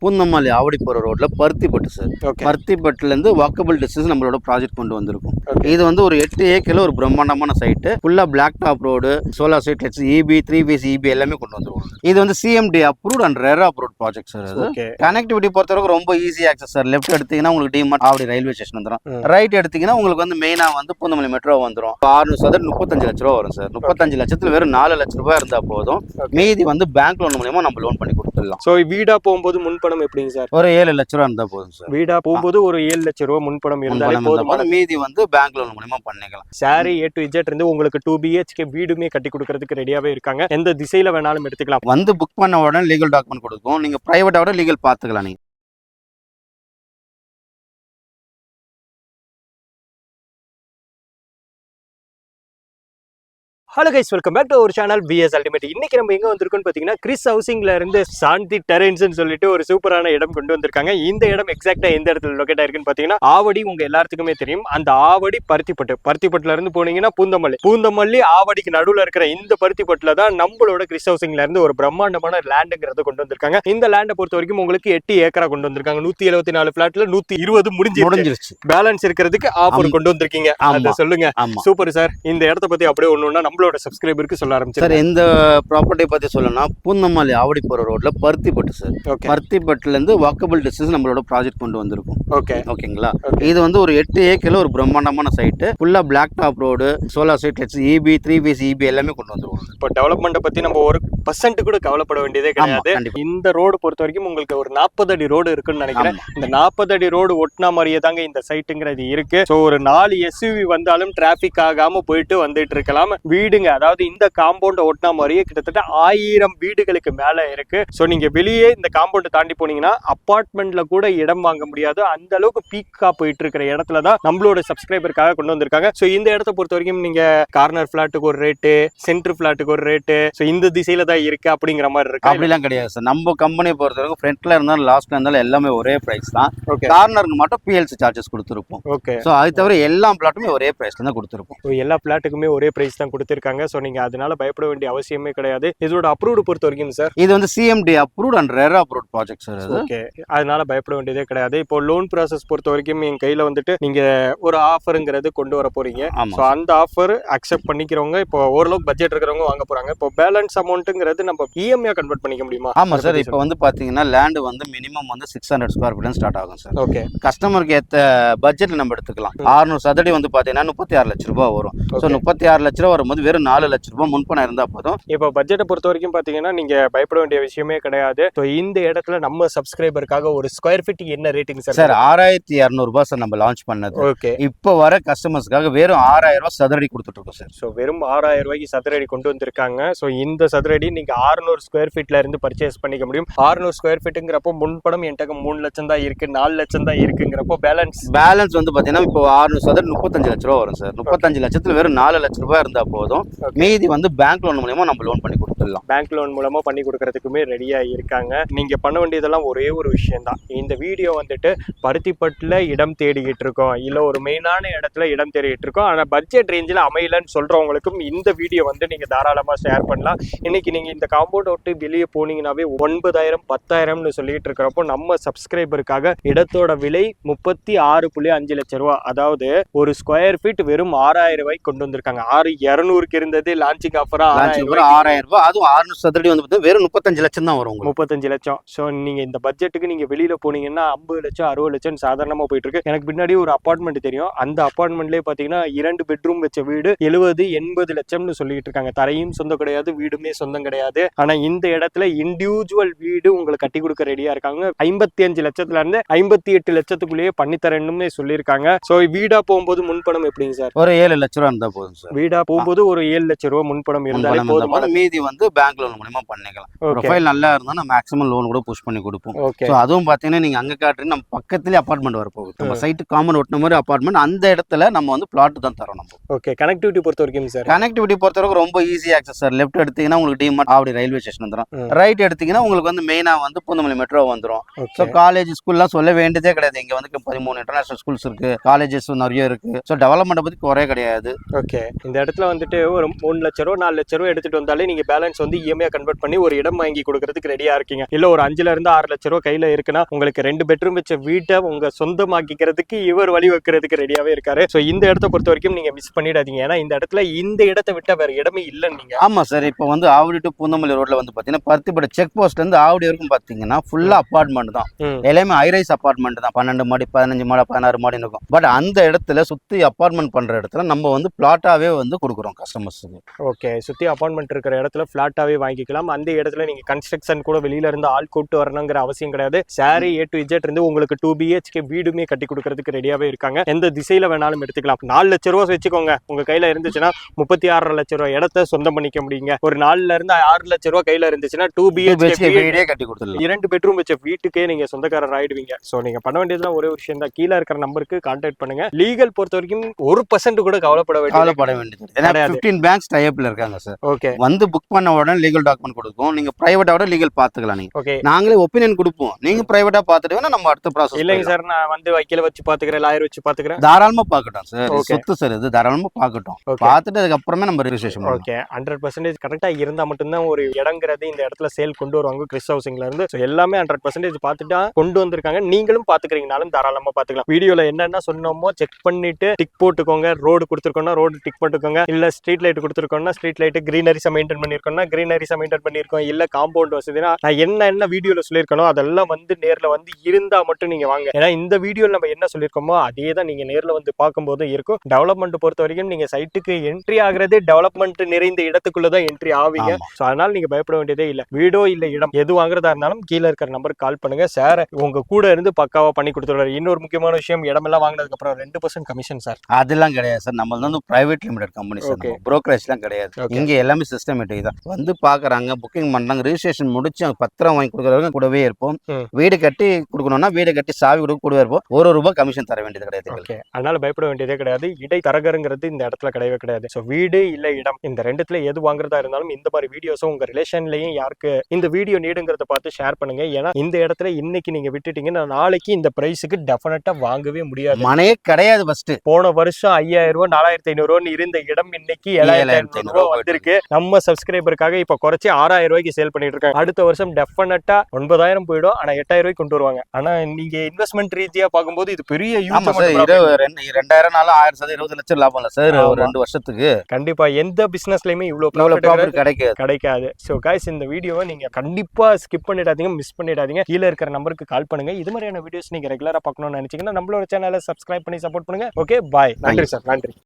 பூந்தமல்லி ஆவடி போகிற ரோட்டில் Paruthipattu sir. பருத்திப்பட்டுலேருந்து walkable distance நம்மளோட ப்ராஜெக்ட் கொண்டு வந்திருக்கும். இது வந்து ஒரு 8 ஏக்கரில் ஒரு பிரம்மாண்டமான சைட்டு. ஃபுல்லாக black top road, solar site, EB 3 phase EB எல்லாமே கொண்டு வந்துருவோம். இது வந்து CMDA approved and RERA approved project sir. அது கனெக்டிவிட்டி பொறுத்தவரைக்கும் ரொம்ப ஈஸி ஆக்சஸ் சார். லெஃப்ட் எடுத்தீங்கன்னா உங்களுக்கு டிமார்ட் ஆவடி ரயில்வே ஸ்டேஷன் வந்துடும். ரைட் எடுத்தீங்கன்னா உங்களுக்கு வந்து மெயினாக வந்து பூந்தமல்லி மெட்ரோ வந்துடும். 600 சதுரம் 35 லட்ச ரூபா வரும் சார். 35 லட்சத்தில் வெறும் 4 லட்ச ரூபாய் இருந்தால் போதும். மீதி வந்து பேங்க் லோன் மூலமா நம்ம லோன் பண்ணி கொடுத்துடலாம். ஸோ வீடா போகும்போது முன்பணம் எப்படிங்க சார்? ஒரு 7 லட்ச ரூபா இருந்தால் போதும் சார். வீடா போகும்போது ஒரு 7 லட்ச ரூபா முன்பணம் இருந்தாலே போதும். மீதி வந்து பேங்க் லோன் மூலமா பண்ணிக்கலாம். சாரி A to Z இருந்து உங்களுக்கு 2 BHK வீடுமே கட்டி கொடுக்கறதுக்கு ரெடியாவே இருக்காங்க. எந்த திசையில வேணாலும் எடுத்துக்கலாம். வந்து புக் பண்ண உடனே லீகல் டாக்குமெண்ட் கொடுக்கும். நீங்க பிரைவேட்டோட லீகல் பார்த்துக்கலாம். நீங்க hello guys, welcome back to our channel VS Ultimate. இன்னைக்கு நம்ம எங்க வந்திருக்கோம்னு பாத்தீங்கன்னா கிறிஸ் ஹவுசிங்ல இருந்து சாந்தி டெரன்ஸ்னு சொல்லிட்டு ஒரு சூப்பரான இடம் கொண்டு வந்திருக்காங்க. இந்த இடம் எக்ஸாக்டா எந்த இடத்துல லொகேட் ஆயிருக்குன்னு பாத்தீங்கன்னா ஆவடி. உங்க எல்லாத்துக்குமே தெரியும் அந்த ஆவடி பருத்திப்பட்டுல இருந்து போனீங்கன்னா பூந்தமல்லி ஆவடிக்கு நடுவுல இருக்கிற இந்த பருத்திப்பட்டுல தான் நம்மளோட கிறிஸ் ஹவுசிங்ல இருந்து ஒரு பிரம்மாண்டமான லேண்டுங்கிறத கொண்டு வந்திருக்காங்க. இந்த லேண்டை பொறுத்த வரைக்கும் உங்களுக்கு 8 ஏக்கரா கொண்டு வந்திருக்காங்க. 174 பிளாட்ல 120 முடிஞ்சிருச்சு. பேலன்ஸ் இருக்கிறதுக்கு ஆஃபர் கொண்டு வந்திருக்கீங்க. அதை சொல்லுங்க. Super sir. இந்த இடத்த பத்தி அப்படியே ஒண்ணுன்னா நம்மளோட சப்ஸ்கிரைபருக்கு சொல்ல ஆரம்பிச்சு சார். இந்த ப்ராப்பர்ட்டி பத்தி சொல்லணும்னா பூந்தமல்லி ஆவடி போற ரோட்ல பருத்திப்பட்டு சார். பருத்திப்பட்டுல இருந்து வாக்கபிள் டிஸ்டன்ஸ் நம்மளோட ப்ராஜெக்ட் கொண்டு வந்திருக்கும். ஓகேங்களா. இது வந்து ஒரு 8 ஏக்கரில் ஒரு பிரம்மாண்டமான சைட்டு. ஃபுல்லா black top road, solar site, EB 3 phase EB எல்லாமே கொண்டு வந்துருவோம். இப்போ டெவலப்மெண்ட் பத்தி நம்ம 1% கூட கவலைப்பட வேண்டியதே கிடையாது. இந்த ரோடு பொறுத்த வரைக்கும் உங்களுக்கு ஒரு 40 அடி ரோடு இருக்குன்னு நினைக்கிறேன். இந்த 40 அடி ரோடு ஒட்டினா மாதிரியே தாங்க இந்த சைட்டுங்கிறது இருக்கு. ஸோ ஒரு 4 SUV வந்தாலும் டிராபிக் ஆகாம போயிட்டு வந்துட்டு இருக்கலாம். வீடுங்க, அதாவது இந்த காம்பவுண்ட் ஒட்டினா மாதிரியே கிட்டத்தட்ட 1000 வீடுகளுக்கு மேல இருக்கு. ஸோ நீங்க வெளியே இந்த காம்பவுண்ட் தாண்டி போனீங்கன்னா அப்பார்ட்மெண்ட்ல கூட இடம் வாங்க முடியாது. அந்த அளவுக்கு பீக்கா போயிட்டு இருக்கிற இடத்துல தான் நம்மளோட சப்ஸ்கிரைபருக்காக கொண்டு வந்திருக்காங்க. ஸோ இந்த இடத்த பொறுத்த வரைக்கும் நீங்க கார்னர் பிளாட்டுக்கு ஒரு ரேட்டு, சென்டர் பிளாட்டுக்கு ஒரு ரேட்டு, ஸோ இந்த திசையில தான் இருக்கு அப்படிங்கிற மாதிரி இருக்கு. அப்படிலாம் கிடையாது சார். நம்ம கம்பெனி பொறுத்த வரைக்கும் ஃப்ரண்ட்ல இருந்தாலும் லாஸ்ட்ல இருந்தாலும் எல்லாமே ஒரே பிரைஸ் தான். கார்னருக்கு மட்டும் PLC சார்ஜஸ் கொடுத்துருப்போம். ஸோ அது தவிர எல்லா பிளாட்டுமே ஒரே பிரைஸ்ல தான் கொடுத்துருப்போம். எல்லா பிளாட்டுக்குமே ஒரே பிரைஸ் தான் கொடுத்துருக்காங்க. ஸோ நீங்க அதனால பயப்பட வேண்டிய அவசியமே கிடையாது. இதோட அப்ரூவ்டு பொறுத்த வரைக்கும் சார், இது வந்து CMD approved and RERA approved project sir. Okay, அதனால பயப்பட வேண்டியதே கிடையாது. இப்போ லோன் ப்ராசஸ் பொறுத்த வரைக்கும் என் கையில வந்துட்டு நீங்க ஒரு ஆஃபருங்கிறது கொண்டு வர போறீங்க. ஸோ அந்த ஆஃபர் அக்செப்ட் பண்ணிக்கிறவங்க இப்போ ஓரளவுக்கு பட்ஜெட் இருக்கிறவங்க வாங்க போறாங்க. இப்போ பேலன்ஸ் அமௌண்ட்ங்கிறது நம்ம EMI கன்வெர்ட் பண்ணிக்க முடியுமா? ஆமா சார். இப்போ வந்து பாத்தீங்கன்னா லேண்ட் வந்து மினிமம் வந்து 600 ஸ்கொயர் ஃபீட் ஸ்டார்ட் ஆகும் சார். ஓகே, கஸ்டமருக்கு ஏத்த பட்ஜெட்ல நம்ம எடுத்துக்கலாம். 600 சதுரடி வந்து பாத்தீங்கன்னா 36 லட்ச ரூபாய் வரும். ஸோ 36 லட்ச ரூபாய் வரும்போது வெறும் 4 லட்ச ரூபாய் முன்பணம் இருந்தா போதும். இப்போ பட்ஜெட்டை பொறுத்த வரைக்கும் பாத்தீங்கன்னா நீங்க பயப்பட வேண்டிய விஷயமே கிடையாது. ஸோ இந்த இடத்துல நம்ம சப்ஸ்கிரைபருக்காக ஒரு ஸ்கொயர் ஃபீட் என்ன ரேட்டிங் சார்? சார் 6200 ரூபாய் சார் நம்ம லான்ச் பண்ணது. ஓகே, இப்போ வர கஸ்டமர்ஸ்க்காக வெறும் 6000 ரூபாய் சதுரடி கொடுத்துட்டு இருக்கோம் சார். ஸோ வெறும் 6000 ரூபாய்க்கு சதுரடி கொண்டு வந்திருக்காங்க. ஸோ இந்த சதுரடி நீங்க 600 ஸ்கொயர் ஃபீட்ல இருந்து பர்ச்சேஸ் பண்ணிக்க முடியும். 600 ஸ்கொயர் ஃபீட்டுங்கிறப்போ முன்படம் என்கிட்ட 3 லட்சம் தான் இருக்கு, 4 லட்சம் தான் இருக்குங்கிறப்போ பேலன்ஸ் வந்து பாத்தீங்கன்னா இப்போ 600 சதுரம் 35 லட்ச ரூபா வரும் சார். 35 லட்சத்துல வெறும் 4 லட்ச ரூபாய் இருந்தா போதும். மீதி வந்து பேங்க் லோன் மூலமா நம்ம லோன் பண்ணி கொடுத்துடலாம். பேங்க் லோன் மூலமா பண்ணி கொடுக்கறதுக்குமே ரெடியா இருக்காங்க. நீங்க பண்ண வேண்டியதெல்லாம் ஒரே ஒரு விஷயம் தான். இந்த வீடியோ வந்துட்டு பருத்திப்பட்டுல இடம் தேடிக்கிட்டு இருக்கோம், இல்ல ஒரு மெயினான இடத்துல இடம் தேடிக்கிட்டு இருக்கோம், ஆனா பட்ஜெட் ரேஞ்சில் அமையலன்னு சொல்றவங்களுக்கும் இந்த வீடியோ வந்து நீங்க தாராளமா ஷேர் பண்ணலாம். இன்னைக்கு நீங்க இந்த காம்பவுண்ட் விட்டு வெளியே போனீங்கன்னாவே 9000 10,000னு சொல்லிட்டு இருக்கிறப்போ நம்ம சப்ஸ்கிரைபருக்காக இடத்தோட விலை 36.5 லட்சம் ரூபாய். அதாவது ஒரு ஸ்கொயர் ஃபீட் வெறும் 6000 ரூபாய்க்கு கொண்டு வந்திருக்காங்க. 6200க்கு இருந்தது லான்ச்சிங் ஆஃபரா 6000 ரூபாய். அதுவும் 600 சதுரடி வந்து வெறும் 35 லட்சம் தான் வரும். 35 லட்சம். ஸோ நீங்க இந்த பட்ஜெட்டுக்கு நீங்க வெளியில போனீங்கன்னா 50 லட்சம் 60 லட்சம் சாதாரணமா போயிட்டு இருக்கு. எனக்கு பின்னாடி ஒரு அபார்ட்மெண்ட் தெரியும். அந்த அபார்ட்மெண்ட்லயே பாத்தீங்கன்னா 2 பெட்ரூம் வச்ச வீடு 70-80 லட்சம்னு சொல்லிட்டு இருக்காங்க. தரையும் சொந்தம் கிடையாது, வீடுமே சொந்தம் கிடையாது. ஆனா இந்த இடத்துல இண்டிவிஜுவல் வீடு உங்களுக்கு கட்டி கொடுக்க ரெடியா இருக்காங்க. 55 லட்சத்துல இருந்து 58 லட்சத்துக்குள்ளேயே பண்ணித்தரணும்னு சொல்லியிருக்காங்க. ஸோ வீடா போகும்போது முன்பணம் எப்படிங்க சார்? ஒரு 7 லட்சம் ரூபா இருந்தா போதும் சார். வீடா போகும்போது ஒரு 7 லட்சம் ரூபாய் முன்பணம் இருந்தாலே போதும். மீதி வந்து பேங்க் லோன் மூலமா பண்ணிக்கலாம். ப்ரொஃபைல் நல்லா இருந்தா நம்ம மேக்ஸிமம் லோன் கூட புஷ் பண்ணி கொடுப்போம். ஸோ அதுவும் பாத்தீங்கன்னா நீங்க அங்க காட்டுறீங்க, நம்ம பக்கத்துலயே அபார்ட்மெண்ட் வர போகுது. நம்ம சைட்டு காமன் ஒட்டின மாதிரி அபார்ட்மெண்ட், அந்த இடத்துல நம்ம வந்து பிளாட் தான் தரோம் நம்ம. ஓகே, கனெக்டிவிட்டி பொறுத்த வரைக்கும் சார்? கனெக்டிவிட்டி பொறுத்த வரைக்கும் ரொம்ப ஈஸி ஆக்சஸ் சார். லெஃப்ட் எடுத்தீங்கன்னா உங்களுக்கு மாதிரி ஆவடி ரயில்வே ஸ்டேஷன் வந்துடும். ரைட் எடுத்தீங்கன்னா உங்களுக்கு வந்து மெயினா வந்து பூந்தமல்லி மெட்ரோ வந்துடும். ஸோ காலேஜ் ஸ்கூல்லாம் சொல்ல வேண்டியதே கிடையாது. இங்க வந்து 13 இன்டர்நேஷனல் ஸ்கூல்ஸ் இருக்கு, காலேஜஸ் நிறைய இருக்கு. ஸோ டெவலப்மெண்ட் பத்தி குறைய கிடையாது. ஓகே, இந்த இடத்துல வந்துட்டு ஒரு 3 லட்ச ரூபா 4 லட்ச ரூபா எடுத்துட்டு வந்தாலே நீங்க பேலன்ஸ் வந்து இஎம்ஐ கன்வெர்ட் பண்ணி ஒரு இடம் வாங்கி கொடுக்கறதுக்கு ரெடியா இருக்கீங்க. இல்ல ஒரு 5 இருந்து 6 லட்ச ரூபா கையில இருக்குன்னா உங்களுக்கு 2 பெட்ரூம் வச்ச வீட்டை உங்க சொந்தமாக்கிக்கிறதுக்கு இவர் வழி வைக்கிறதுக்கு ரெடியாவே இருக்காரு. ஸோ இந்த இடத்த பொறுத்த வரைக்கும் நீங்க மிஸ் பண்ணிடாதீங்க. ஏன்னா இந்த இடத்துல இந்த இடத்தை விட்டா வேற இடமே இல்லைன்னு நீங்க. ஆமா சார், இப்போ வந்து ஆவடி டு பூந்தமல்லி ரோட்ல வந்து பாத்தீங்கன்னா பருத்திப்பட்ட செக் போஸ்ட்ல இருந்து ஆவடி வரைக்கும் பாத்தீங்கன்னா ஃபுல்லா அபார்ட்மெண்ட் தான். எல்லாமே ஹைரைஸ் அபார்ட்மெண்ட் தான். 12 மாடி 15 மாடி 16 மாடி இருக்கும். பட் அந்த இடத்துல சுத்தி அபார்ட்மெண்ட் பண்ற இடத்துல நம்ம வந்து பிளாட்டாவே வந்து கொடுக்குறோம் கஸ்டமர்ஸுக்கு. ஓகே, சுத்தி அபார்ட்மெண்ட் இருக்கிற இடத்துல பிளாட்டாவே வாங்கிக்கலாம். அந்த இடத்துல நீங்க கன்ஸ்ட்ரக்ஷன் கூட வெளியில இருந்து ஆள் கூட்டு வரணுங்கிற அவசியம் கிடையாது. சாரி A to Z இருந்து உங்களுக்கு 2 BHK வீடுமே கட்டி கொடுக்கறதுக்கு ரெடியாவே இருக்காங்க. எந்த திசையில வேணாலும் எடுத்துக்கலாம். 4 லட்ச ரூபா வச்சுக்கோங்க உங்க கையில இருந்துச்சுன்னா 36 லட்ச ரூபா இடத்த சொந்தம் பண்ணிக்க முடியுங்க. ஒரு 4 இருந்து 6 லட்ச ரூபா கையில இருந்துச்சுன்னா 2 BHK வீடே கட்டி கொடுத்துடலாம். 2 பெட்ரூம் வச்ச வீட்டுக்கே நீங்க சொந்தக்காரர் ஆயிடுவீங்க. சோ நீங்க பண்ண வேண்டியதுலாம் ஒரே விஷயம் தான். கீழே இருக்கிற நம்பருக்கு கான்டாக்ட் பண்ணுங்க. லீகல் பொறுத்த வரைக்கும் 1% கூட கவலைப்பட வேண்டியது 15 பேங்க்ஸ் டைப்ல இருக்காங்க சார். ஓகே, வந்து புக் பண்ண உடனே லீகல் டாக்குமெண்ட் கொடுப்போம். நீங்க பிரைவேட்டோட லீகல் பாத்துக்கலாம். நீங்க ஓகே, நாங்களே ஒபினியன் கொடுப்போம். நீங்க பிரைவேட்டா பாத்துட்டு வேணா நம்ம அடுத்த ப்ராசஸ். இல்லைங்க சார், நான் வந்து வக்கீல வச்சு பாத்துக்கிறேன், லாயர் வச்சு பாத்துக்கிறேன். தாராளமா பாக்கட்டும் சார். சொத்து சார் இது, தாராளமா பாக்கட்டும். பாத்துட்டு அதுக்கு அப்புறமே நம்ம ரெஜிஸ்ட்ரேஷன் பண்ணுவோம். ஓகே, 100% கரெக்டா இருந்தா மட்டும்தான் ஒரு இடங்கிறது இந்த இடத்துல சேல் கொண்டு வருவாங்க கிறிஸ் ஹவுசிங்ல இருந்து. சோ எல்லாமே 100% பார்த்துட்டா கொண்டு வந்திருக்காங்க. நீங்களும் பாத்துக்கிறீங்கனாலும் தாராளமா பாத்துக்கலாம். வீடியோல என்னென்ன சொன்னோமோ செக் பண்ணிட்டு டிக் போட்டுக்கோங்க. ரோடு கொடுத்துருக்கோம்னா ரோடு டிக் போட்டுக்கோங்க. இல்ல ஸ்ட்ரீட் லைட் கொடுத்துருக்கோம்னா ஸ்ட்ரீட் லைட், கிரீனரிஸை மெயின்டைன் பண்ணிருக்கோம்னா கிரீனரிஸை மெயின்டைன் பண்ணிருக்கோம். இல்ல காம்பவுண்ட் வசதினா நான் என்ன வீடியோல சொல்லியிருக்கணும் அதெல்லாம் வந்து நேர்ல வந்து இருந்தா மட்டும் நீங்க வாங்க. ஏன்னா இந்த வீடியோல நம்ம என்ன சொல்லியிருக்கோமோ அதே தான் நீங்க நேர்ல வந்து பார்க்கும்போது இருக்கும். டெவலப்மெண்ட் பொறுத்த வரைக்கும் நீங்க சைட்டுக்கு என்ட்ரி ஆகுறதே டெவலப்மெண்ட் நிறைந்த இடத்துக்குள்ளதான் என்ட்ரி ஆவீங்க. சோ அதனால நீங்க பயப்பட வேண்டியதே இல்ல. வீடோ இல்ல இடம் எது வாங்குறதா இருந்தாலும் கீழே இருக்கிற நம்பருக்கு கால் பண்ணுங்க. சார் உங்க கூட இருந்து பக்காவா பண்ணி கொடுத்துருவாரு. இன்னொரு முக்கியமான விஷயம், இடமெல்லாம் வாங்கினதுக்கு அப்புறம் 2% கமிஷன் சார். அதெல்லாம் கிடையாது சார். நம்ம வந்து பிரைவேட் லிமிடெட் கம்பெனி சார். புரோக்கரேஜ்லாம் கிடையாது. இங்க எல்லாமே சிஸ்டமேட்டிக் தான். வந்து பாக்குறாங்க, புக்கிங் பண்றாங்க, ரெஜிஸ்ட்ரேஷன் முடிச்சு பத்திரம் வாங்கி கொடுக்குறவங்க கூடவே இருப்போம். வீடு கட்டி கொடுக்கணும்னா வீடு கட்டி சாவி கொடுக்க கூடவே இருப்போம். ₹1 கமிஷன் தர வேண்டியது கிடையாது. அதனால பயப்பட வேண்டியதே கிடையாது. இடை தரகருங்கிறது இந்த இடத்துல கிடையவே கிடையாது. ஸோ வீடு இல்ல இடம் இந்த ரெண்டுத்துல எது வாங்குறதா இருந்தாலும் இந்த மாதிரி வீடியோஸ் உங்க ரிலேஷன்லயும் யாருக்கு இந்த வீடியோ நீடுங்கிறத பார்த்து ஷேர் பண்ணுங்க. ஏன்னா இந்த இடத்துல இன்னைக்கு நீங்க விட்டுட்டீங்கன்னா நாளைக்கு இந்த பிரைஸுக்கு டெஃபினட்டா வாங்கவே முடியாது. மனையே கிடையாது. ஃபர்ஸ்ட் போன வருஷம் 5000 ரூபாய் 4500 இருந்த இடம் இன்னைக்கு 7500 ரூபாய் வந்திருக்கு. நம்ம சப்ஸ்கிரைபருக்காக இப்ப குறைச்சி 6000 ரூபாய்க்கு சேல் பண்ணிட்டு இருக்காங்க. அடுத்த வருஷம் டெஃபினட்டா 9000 போயிடும். ஆனா 8000 ரூபாய்க்கு கொண்டு வருவாங்க. ஆனா நீங்க இன்வெஸ்ட்மெண்ட் ரீதியா பார்க்கும்போது இது பெரிய 2000 நாள் 20 லட்சம் லாபம் இல்ல சார் ஒரு 2 வருஷத்துக்கு. கண்டிப்பா எந்த பிசினஸ்லயுமே இவ்வளவு ப்ராஃபிட் கிடைக்காது. சோ गाइस இந்த வீடியோவை நீங்க கண்டிப்பா ஸ்கிப் பண்ணிடாதீங்க, மிஸ் பண்ணிடாதீங்க. கீழ இருக்கிற நம்பருக்கு கால் பண்ணுங்க. இது மாதிரியான வீடியோஸ் நீங்க ரெகுலரா பார்க்கணும்னு நினைச்சீங்கன்னா நம்மளோட சேனலை சப்ஸ்கிரைப் பண்ணி சப்போர்ட் பண்ணுங்க. ஓகே, பாய். நன்றி சார், நன்றி.